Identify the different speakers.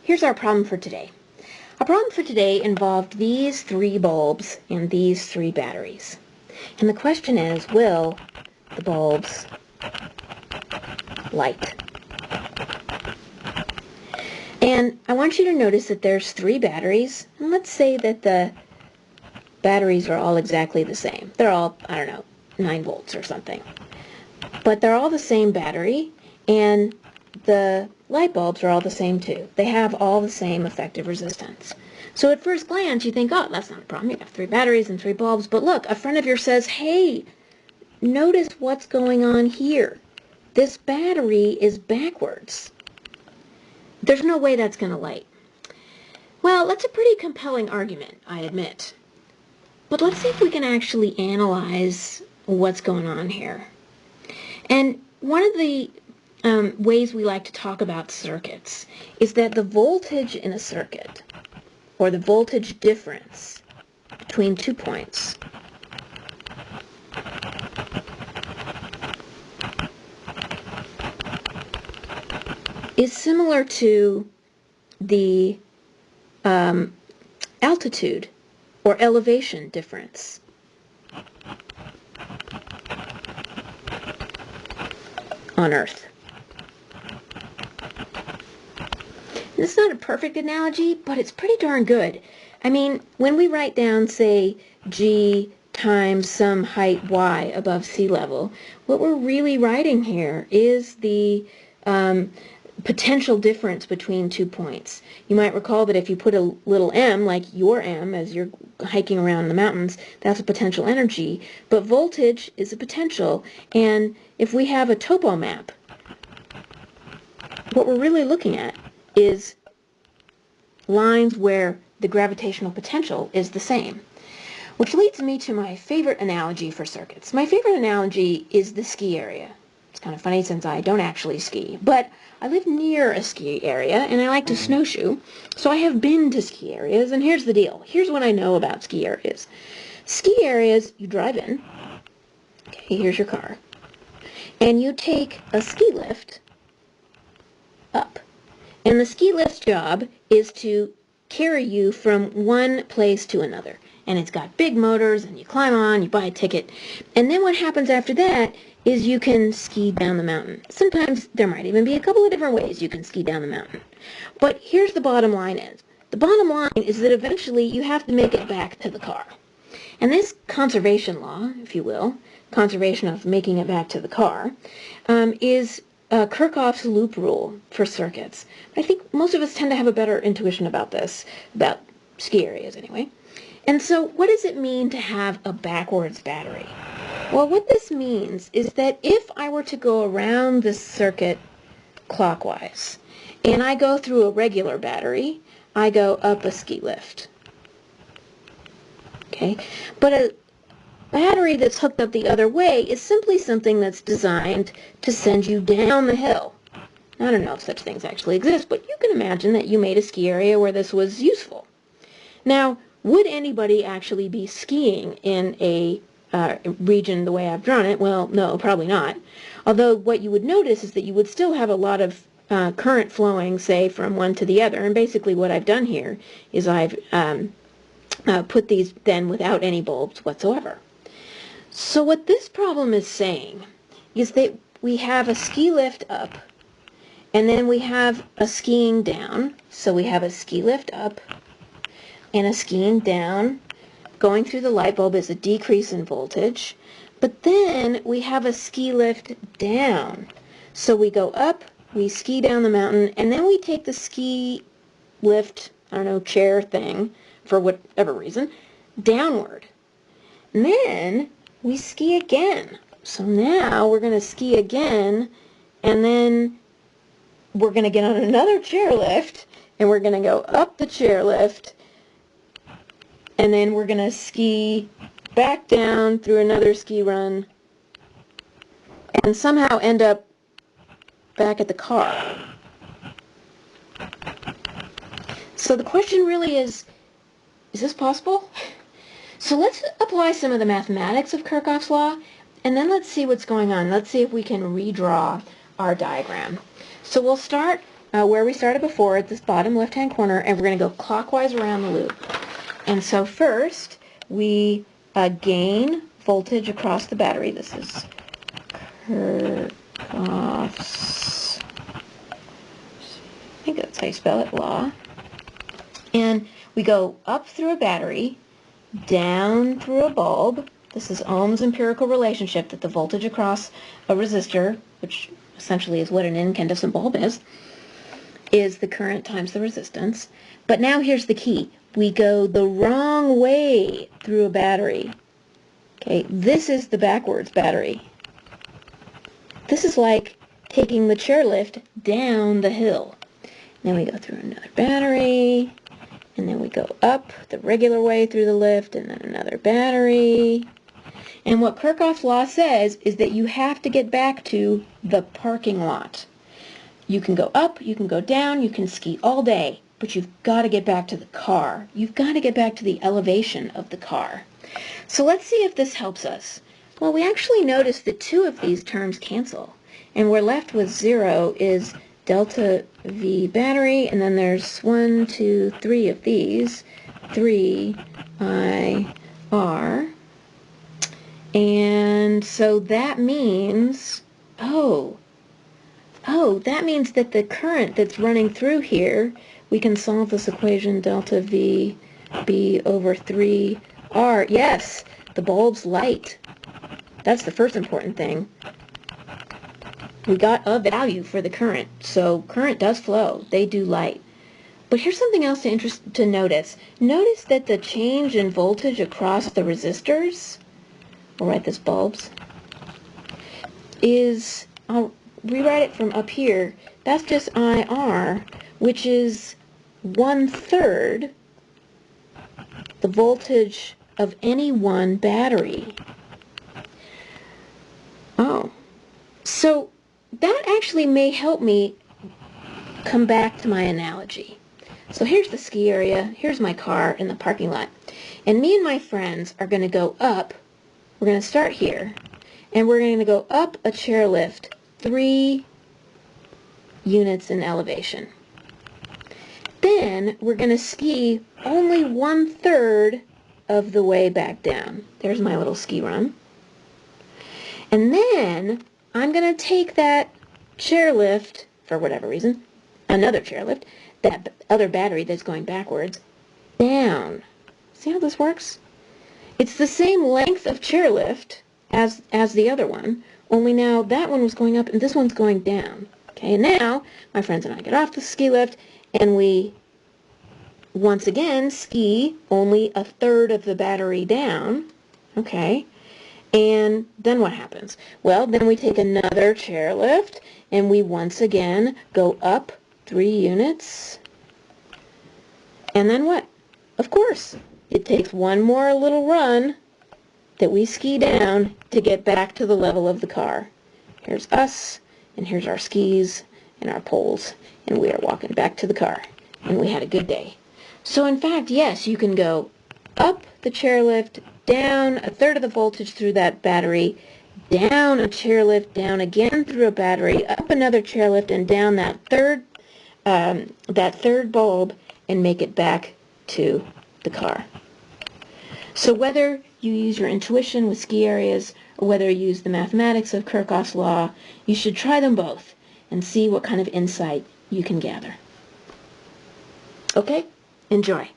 Speaker 1: here's our problem for today. Our problem for today involved these 3 bulbs and these 3 batteries. And the question is, will the bulbs light? And I want you to notice that there's 3 batteries, and let's say that the batteries are all exactly the same. They're all, I don't know, 9 volts or something. But they're all the same battery, and the light bulbs are all the same too. They have all the same effective resistance. So at first glance you think, oh, that's not a problem. You have 3 batteries and 3 bulbs. But look, a friend of yours says, hey, notice what's going on here. This battery is backwards. There's no way that's going to light. Well, that's a pretty compelling argument, I admit. But let's see if we can actually analyze what's going on here. And one of the ways we like to talk about circuits is that the voltage in a circuit, or the voltage difference between 2 points, is similar to the altitude or elevation difference on Earth. And it's not a perfect analogy, but it's pretty darn good. I mean, when we write down, say, G times some height y above sea level, what we're really writing here is the potential difference between 2 points. You might recall that if you put a little m, like your m, as you're hiking around the mountains, that's a potential energy, but voltage is a potential, and if we have a topo map, what we're really looking at is lines where the gravitational potential is the same. Which leads me to my favorite analogy for circuits. My favorite analogy is the ski area. It's kind of funny since I don't actually ski, but I live near a ski area and I like to snowshoe, so I have been to ski areas, and here's the deal. Here's what I know about ski areas. Ski areas, you drive in, okay, here's your car, and you take a ski lift up. And the ski lift's job is to carry you from one place to another. And it's got big motors, and you climb on, you buy a ticket. And then what happens after that is you can ski down the mountain. Sometimes there might even be a couple of different ways you can ski down the mountain. But here's the bottom line is. The bottom line is that eventually you have to make it back to the car. And this conservation law, if you will, conservation of making it back to the car, is Kirchhoff's loop rule for circuits. I think most of us tend to have a better intuition about this, about ski areas anyway. And so what does it mean to have a backwards battery? Well, what this means is that if I were to go around this circuit clockwise, and I go through a regular battery, I go up a ski lift. Okay? But a battery that's hooked up the other way is simply something that's designed to send you down the hill. I don't know if such things actually exist, but you can imagine that you made a ski area where this was useful. Now, would anybody actually be skiing in a region the way I've drawn it? Well, no, probably not. Although what you would notice is that you would still have a lot of current flowing, say, from one to the other. And basically what I've done here is I've put these then without any bulbs whatsoever. So what this problem is saying is that we have a ski lift up, and then we have a skiing down. So we have a ski lift up and a skiing down. Going through the light bulb is a decrease in voltage. But then we have a ski lift down. So we go up, we ski down the mountain, and then we take the ski lift, I don't know, chair thing, for whatever reason, downward. And then we ski again. So now we're going to ski again, and then we're going to get on another chairlift, and we're going to go up the chairlift, and then we're going to ski back down through another ski run, and somehow end up back at the car. So the question really is this possible? So let's apply some of the mathematics of Kirchhoff's law, and then let's see what's going on. Let's see if we can redraw our diagram. So we'll start where we started before at this bottom left-hand corner, and we're going to go clockwise around the loop. And so first, we gain voltage across the battery. This is Kirchhoff's, I think that's how you spell it, law. And we go up through a battery, down through a bulb. This is Ohm's empirical relationship, that the voltage across a resistor, which essentially is what an incandescent bulb is the current times the resistance. But now here's the key. We go the wrong way through a battery. Okay, this is the backwards battery. This is like taking the chairlift down the hill. Then we go through another battery, and then we go up the regular way through the lift, and then another battery. And what Kirchhoff's law says is that you have to get back to the parking lot. You can go up, you can go down, you can ski all day, but you've got to get back to the car. You've got to get back to the elevation of the car. So let's see if this helps us. Well, we actually notice that two of these terms cancel, and we're left with 0 is delta V battery, and then there's 1, 2, 3 of these, 3 IR. And so that means, that means that the current that's running through here, we can solve this equation, delta V B over 3 R. Yes, the bulb's light. That's the first important thing. We got a value for the current, so current does flow. They do light. But here's something else to notice. Notice that the change in voltage across the resistors, we'll write this bulbs, is, I'll rewrite it from up here, that's just IR, which is 1/3 the voltage of any one battery. Oh, so that actually may help me come back to my analogy. So here's the ski area, here's my car in the parking lot, and me and my friends are going to go up. We're going to start here, and we're going to go up a chairlift 3 units in elevation. Then we're going to ski only 1/3 of the way back down. There's my little ski run. And then I'm going to take that chairlift, for whatever reason, another chairlift, that other battery that's going backwards, down. See how this works? It's the same length of chairlift as the other one, only now that one was going up and this one's going down. Okay, and now my friends and I get off the ski lift and we once again ski only 1/3 of the battery down. Okay, and then what happens? Well, then we take another chairlift and we once again go up 3 units. And then what? Of course, it takes one more little run that we ski down to get back to the level of the car. Here's us, and here's our skis and our poles, and we are walking back to the car, and we had a good day. So in fact, yes, you can go up the chairlift, down 1/3 of the voltage through that battery, down a chairlift, down again through a battery, up another chairlift, and down that third bulb, and make it back to the car. So whether you use your intuition with ski areas or whether you use the mathematics of Kirchhoff's law, you should try them both and see what kind of insight you can gather. Okay? Enjoy.